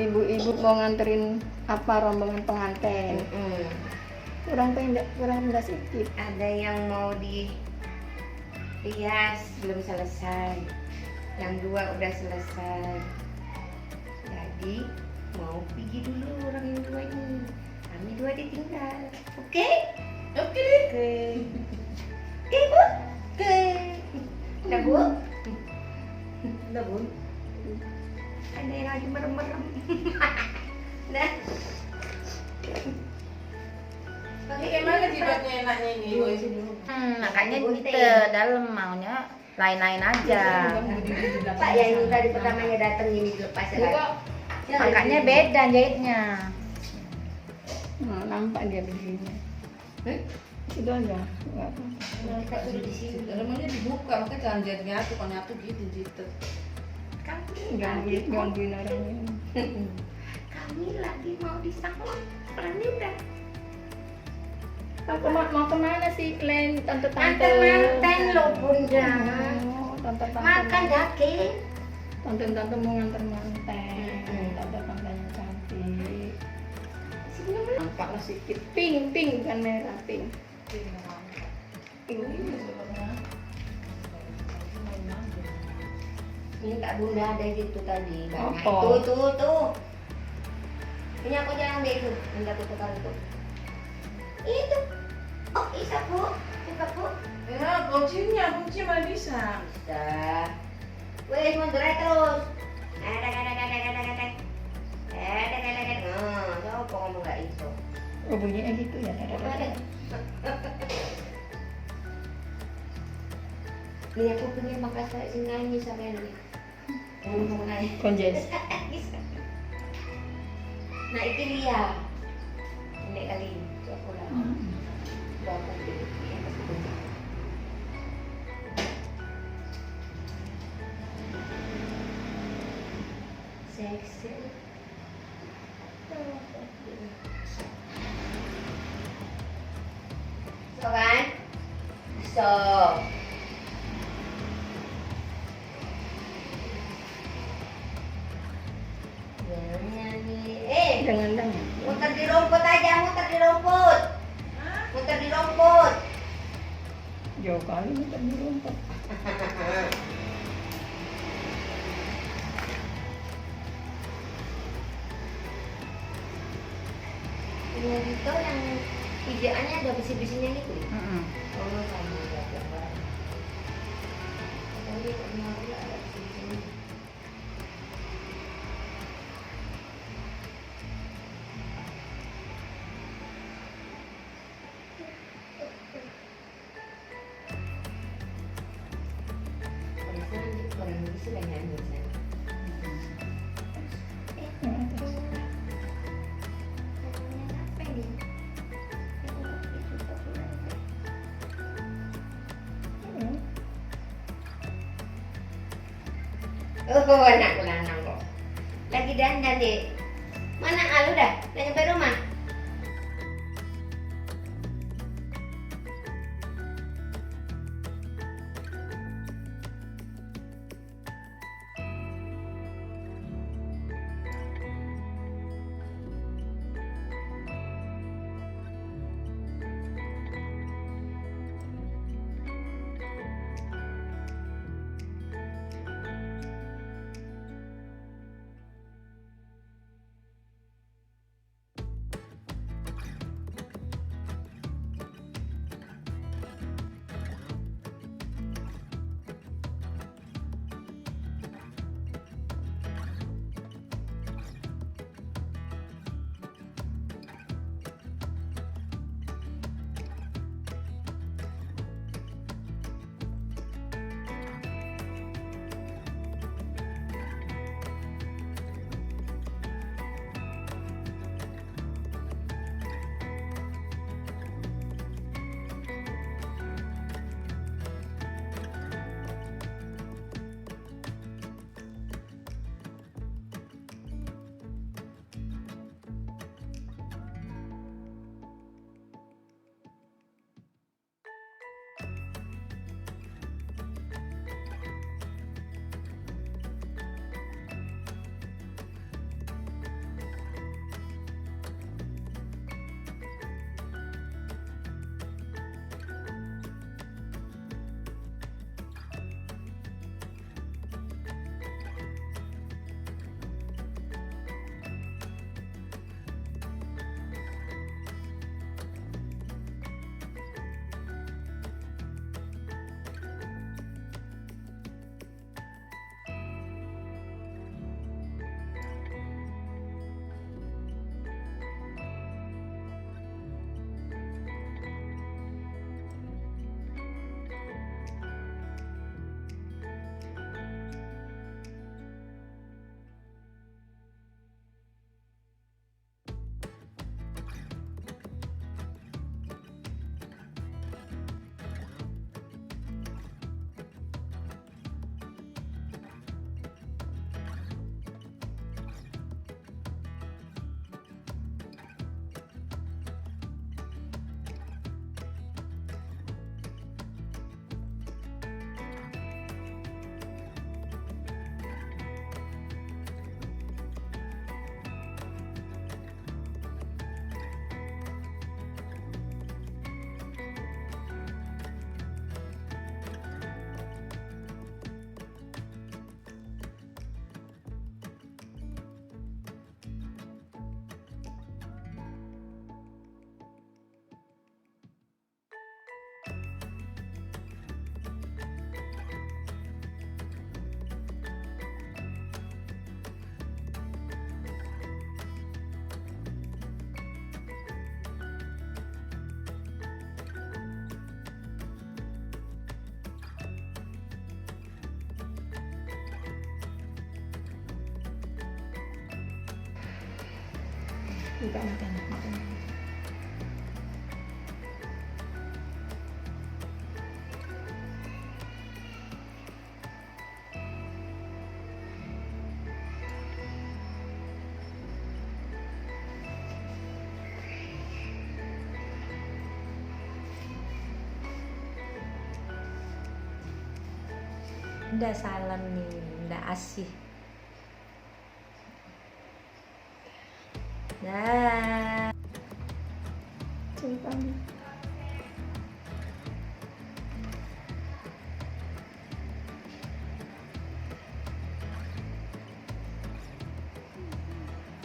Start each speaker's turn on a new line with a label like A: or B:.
A: ibu-ibu mau nganterin apa rombongan pengantin. Kurang sedikit.
B: Ada yang mau dihias belum selesai, yang 2 udah selesai. Jadi mau pergi dulu orang yang 2 ini. Kami 2 ditinggal. Oke? Oke. Oke Bu? Oke. Udah Bu? Udah Bu? Ada yang lagi merem-merem. Nah.
C: Gimana jidatnya enaknya ini?
B: Makanya
D: gitu dalam maunya lain-lain aja.
B: Pak yang tadi pertamanya datang ini dilepas ya.
D: Makanya beda jahitnya.
A: Nah, nampak dia begini. Itu aja. Enggak apa.
B: Kita sudah di sini.
C: Dalamnya dibuka, makanya jangan jadi nyatu, kalau nyatu gitu gitu.
A: Gangguin orang ini.
B: Kami lagi mau disangkut. Orangnya udah
A: Mau kemana sih kalian tante-tante?
B: mantan lo bunda.
A: Oh, tante-tante.
B: Makan daging.
A: Tante-tante mau nganter manten. Tante-tante yang cantik.
B: Sini
A: Nampaklah sedikit pink bukan merah, pink.
B: Ini Kak Bunda ada gitu tadi. Banyak.
A: Apa?
B: Tuh. Ini aku jangan deh itu. Minta tukar itu. Itu. Oh, bisa Bu. Coba Bu.
C: Ya, kunci mana bisa?
B: Bisa. Wes mundur terus. Nah, coba ngomong nggak itu.
A: Oh, bunyinya gitu ya.
B: Ini aku pengen makan nyanyi sama ini. Ngomong aja.
A: Konjes.
B: Nah, itu dia. Ini kali coba. Bapak dulu ya, pasti kunci. Seksi. So kan? So. Nyanyi.
A: Jangan.
B: Muter di rumput aja, muter di rumput. Muter di rumput.
A: Jauh kali nih tadi rumput.
B: Yang itu yang pijakannya ada besi-besinya gitu.
D: Mm-mm.
B: Oh, sama ya, gambar. Tapi punya aku ada besi-besinya. Orang ini sudah nyanyi saya. Apa ini? Oh, anak lanang kok. Lagi dandan deh. Mana Al udah? Udah nyampe rumah?
A: Buka matanya.
D: Udah salam nih, udah asih. Dah.
A: Sultan.